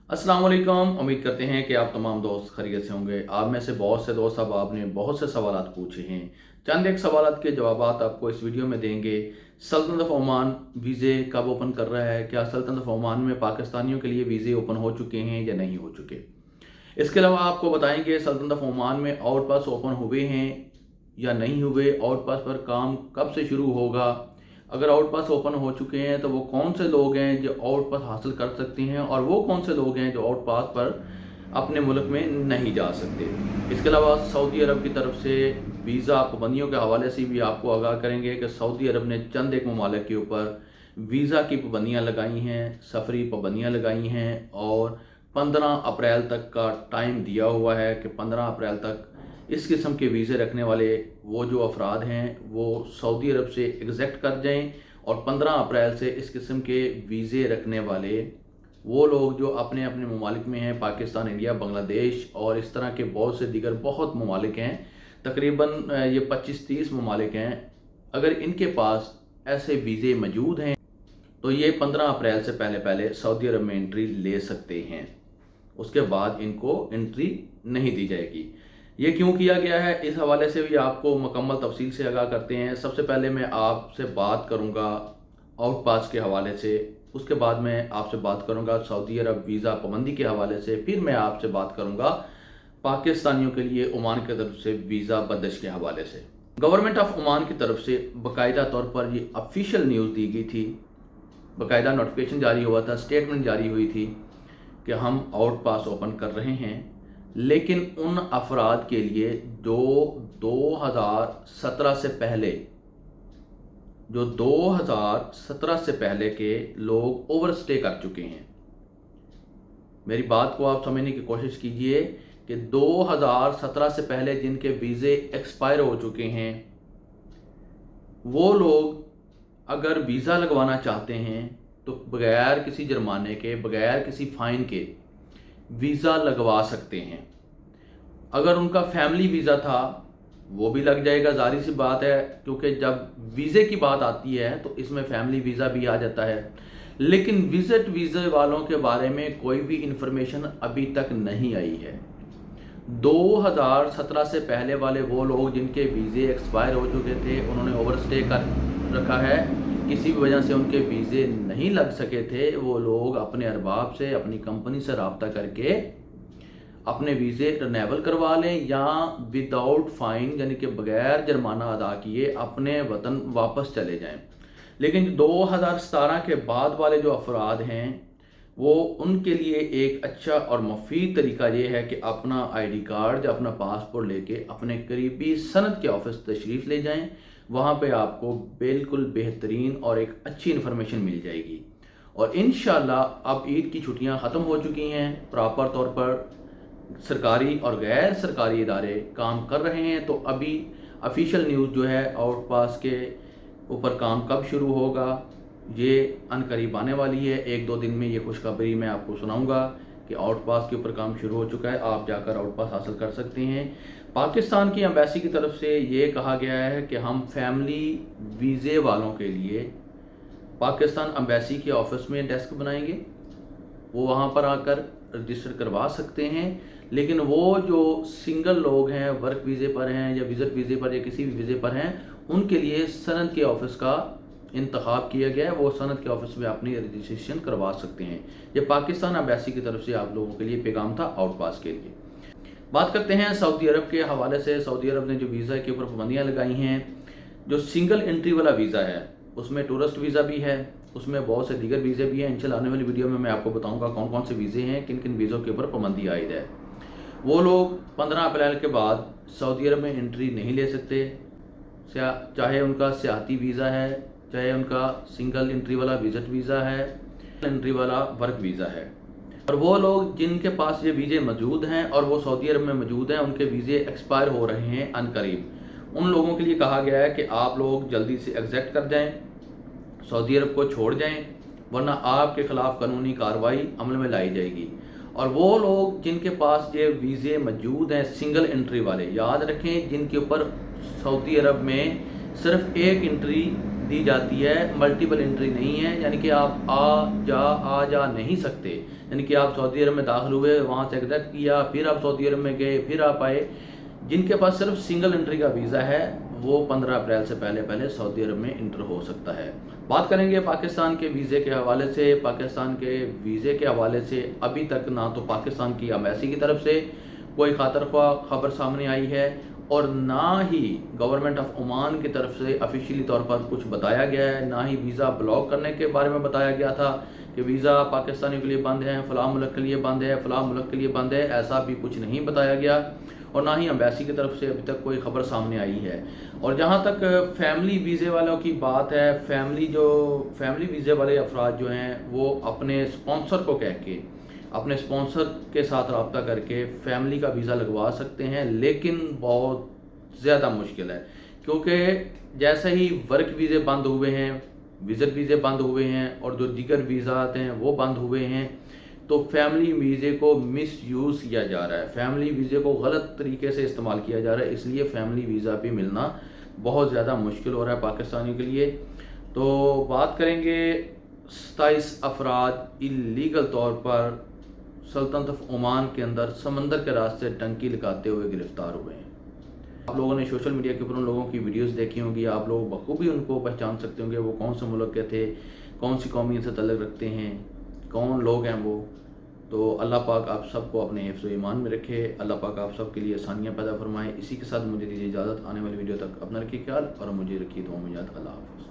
अस्सलाम वालेकुम। उम्मीद करते हैं कि आप तमाम दोस्त खैरियत से होंगे। आप में से बहुत से दोस्त अब आपने बहुत से सवालात पूछे हैं। चंद एक सवालात के जवाबात आपको इस वीडियो में देंगे। सल्तनत ऑफ ओमान वीज़े कब ओपन कर रहा है? क्या सल्तनत ऑफ ओमान में पाकिस्तानियों के लिए वीज़े ओपन हो चुके हैं या नहीं हो चुके? इसके अलावा आपको बताएंगे सल्तनत ऑफ ओमान में आउट पास ओपन हुए हैं या नहीं हुए, आउट पास पर काम कब से शुरू होगा, अगर आउट पास ओपन हो चुके हैं तो वो कौन से लोग हैं जो आउट पास हासिल कर सकते हैं और वो कौन से लोग हैं जो आउट पास पर अपने मुल्क में नहीं जा सकते। इसके अलावा सऊदी अरब की तरफ से वीज़ा पाबंदियों के हवाले से भी आपको आगाह करेंगे कि सऊदी अरब ने चंद एक ममालिक के ऊपर वीज़ा की पाबंदियाँ लगाई हैं, सफरी पाबंदियाँ लगाई हैं और 15 अप्रैल तक का टाइम दिया हुआ है कि 15 अप्रैल तक इस किस्म के वीज़े रखने वाले वो जो अफराद हैं वो सऊदी अरब से एग्ज़िट कर जाएं और 15 अप्रैल से इस किस्म के वीज़े रखने वाले वो लोग जो अपने अपने ममालिक में हैं, पाकिस्तान, इंडिया, बांग्लादेश और इस तरह के बहुत से दीगर बहुत ममालिक हैं, तकरीबन ये 25-30 ममालिक हैं। अगर इनके पास ऐसे वीज़े मौजूद हैं तो ये 15 अप्रैल से पहले पहले सऊदी अरब में एंट्री ले सकते हैं। उसके बाद इनको एंट्री नहीं दी जाएगी। ये क्यों किया गया है, इस हवाले से भी आपको मुकम्मल तफसील से आगाह करते हैं। सबसे पहले मैं आपसे बात करूंगा आउट पास के हवाले से, उसके बाद मैं आपसे बात करूंगा सऊदी अरब वीज़ा पाबंदी के हवाले से, फिर मैं आपसे बात करूंगा पाकिस्तानियों के लिए ओमान की तरफ से वीज़ा बंदिश के हवाले से। गवर्नमेंट ऑफ ओमान की तरफ से बाकायदा तौर पर ये ऑफिशियल न्यूज़ दी गई थी, बाकायदा नोटिफिकेशन जारी हुआ था, स्टेटमेंट जारी हुई थी कि हम आउट पास ओपन कर रहे हैं, लेकिन उन अफराद के लिए जो 2017 से पहले के लोग ओवरस्टे कर चुके हैं। मेरी बात को आप समझने की कोशिश कीजिए कि 2017 से पहले जिनके वीज़े एक्सपायर हो चुके हैं वो लोग अगर वीज़ा लगवाना चाहते हैं तो बगैर किसी जुर्माने के, बगैर किसी फ़ाइन के वीज़ा लगवा सकते हैं। अगर उनका फैमिली वीज़ा था वो भी लग जाएगा, जाहिर सी बात है, क्योंकि जब वीज़े की बात आती है तो इसमें फैमिली वीज़ा भी आ जाता है। लेकिन विजिट वीज़े वालों के बारे में कोई भी इंफॉर्मेशन अभी तक नहीं आई है। 2017 से पहले वाले वो लोग जिनके वीज़े एक्सपायर हो चुके थे, उन्होंने ओवरस्टे कर रखा है, किसी भी वजह से उनके वीज़े नहीं लग सके थे, वो लोग अपने अरबाब से, अपनी कंपनी से रब्ता करके अपने वीज़े रिन्यूअल करवा लें या विदाउट फ़ाइन यानी कि बगैर जुर्माना अदा किए अपने वतन वापस चले जाएं। लेकिन 2017 के बाद वाले जो अफराद हैं वो उनके लिए एक अच्छा और मुफीद तरीका ये है कि अपना आईडी कार्ड या अपना पासपोर्ट लेके अपने करीबी सनद के ऑफिस तशरीफ़ ले जाएं। वहाँ पे आपको बिल्कुल बेहतरीन और एक अच्छी इन्फॉर्मेशन मिल जाएगी। और इंशाल्लाह अब ईद की छुट्टियाँ ख़त्म हो चुकी हैं, प्रॉपर तौर पर सरकारी और गैर सरकारी इदारे काम कर रहे हैं, तो अभी ऑफिशियल न्यूज़ जो है आउट पास के ऊपर काम कब शुरू होगा ये अनकरीब आने वाली है। 1-2 दिन में ये खुशखबरी मैं आपको सुनाऊंगा कि आउट पास के ऊपर काम शुरू हो चुका है, आप जाकर आउट पास हासिल कर सकते हैं। पाकिस्तान की एम्बेसी की तरफ से ये कहा गया है कि हम फैमिली वीज़े वालों के लिए पाकिस्तान एम्बेसी के ऑफिस में डेस्क बनाएंगे, वो वहाँ पर आकर रजिस्टर करवा सकते हैं। लेकिन वो जो सिंगल लोग हैं, वर्क वीज़े पर हैं या विजिट वीज़े पर या किसी भी वीज़े पर हैं, उनके लिए सनद के ऑफिस का इंतखाब किया गया है, वो सनद के ऑफिस में अपनी रजिस्ट्रेशन करवा सकते हैं। ये पाकिस्तान एम्बेसी की तरफ से आप लोगों के लिए पैगाम था आउट पास के लिए। बात करते हैं सऊदी अरब के हवाले से। सऊदी अरब ने जो वीज़ा के ऊपर पाबंदियाँ लगाई हैं, जो सिंगल एंट्री वाला वीज़ा है उसमें टूरिस्ट वीज़ा भी है, उसमें बहुत से दीगर वीज़े भी हैं। इंशाल्लाह आने वाली वीडियो में मैं आपको बताऊंगा कौन कौन से वीज़े हैं, किन किन वीज़ों के ऊपर पाबंदी आयद है। वो लोग 15 अप्रैल के बाद सऊदी अरब में एंट्री नहीं ले सकते, चाहे उनका सियाहती वीज़ा है, चाहे उनका सिंगल एंट्री वाला विजिट वीज़ा है, एंट्री वाला वर्क वीज़ा है। और वो लोग जिनके पास ये वीज़े मौजूद हैं और वो सऊदी अरब में मौजूद हैं, उनके वीज़े एक्सपायर हो रहे हैं अनकरीब, उन लोगों के लिए कहा गया है कि आप लोग जल्दी से एग्जिट कर जाएं, सऊदी अरब को छोड़ जाएं, वरना आपके ख़िलाफ़ कानूनी कार्रवाई अमल में लाई जाएगी। और वो लोग जिनके पास ये वीज़े मौजूद हैं सिंगल एंट्री वाले, याद रखें, जिनके ऊपर सऊदी अरब में सिर्फ एक एंट्री दी जाती है, मल्टीपल एंट्री नहीं है, यानी कि आप आ जा नहीं सकते। یعنی کہ آپ سعودی عرب میں داخل ہوئے، وہاں سے ایگزٹ کیا، پھر آپ سعودی عرب میں گئے، پھر آپ آئے، جن کے پاس صرف سنگل انٹری کا ویزا ہے وہ 15 اپریل سے پہلے سعودی عرب میں انٹر ہو سکتا ہے۔ بات کریں گے پاکستان کے ویزے کے حوالے سے۔ پاکستان کے ویزے کے حوالے سے ابھی تک نہ تو پاکستان کی ایمبیسی کی طرف سے کوئی خاطر خواہ خبر سامنے آئی ہے، اور نہ ہی گورنمنٹ آف عمان کی طرف سے آفیشیلی طور پر کچھ بتایا گیا ہے، نہ ہی ویزا بلاک کرنے کے بارے میں بتایا گیا تھا کہ ویزا پاکستانیوں کے لیے بند ہے، فلاں ملک کے لیے بند ہے، فلاں ملک کے لیے بند ہے، ایسا بھی کچھ نہیں بتایا گیا، اور نہ ہی ایمبیسی کی طرف سے ابھی تک کوئی خبر سامنے آئی ہے۔ اور جہاں تک فیملی ویزے والوں کی بات ہے، فیملی ویزے والے افراد جو ہیں وہ اپنے اسپانسر کو کہہ کے، اپنے اسپانسر کے ساتھ رابطہ کر کے فیملی کا ویزا لگوا سکتے ہیں، لیکن بہت زیادہ مشکل ہے، کیونکہ جیسے ہی ورک ویزے بند ہوئے ہیں، وزٹ ویزے بند ہوئے ہیں، اور جو دیگر ویزات ہیں وہ بند ہوئے ہیں، تو فیملی ویزے کو مس یوز کیا جا رہا ہے، فیملی ویزے کو غلط طریقے سے استعمال کیا جا رہا ہے، اس لیے فیملی ویزا بھی ملنا بہت زیادہ مشکل ہو رہا ہے پاکستانیوں کے لیے۔ تو بات کریں گے 27 افراد اللیگل طور پر سلطنت آف عمان کے اندر سمندر کے راستے ٹنکی لگاتے ہوئے گرفتار ہوئے ہیں۔ آپ لوگوں نے سوشل میڈیا کے اوپر ان لوگوں کی ویڈیوز دیکھی ہوں گی، آپ لوگ بخوبی ان کو پہچان سکتے ہوں گے وہ کون سے ملک کے تھے، کون سی قومیت سے تعلق رکھتے ہیں، کون لوگ ہیں وہ۔ تو اللہ پاک آپ سب کو اپنے حفظ و ایمان میں رکھے، اللہ پاک آپ سب کے لیے آسانیاں پیدا فرمائے۔ اسی کے ساتھ مجھے دیجیے اجازت، آنے والی ویڈیو تک اپنا رکھیے خیال، اور مجھے رکھیے دعاؤں میں یاد۔ اللہ حافظ۔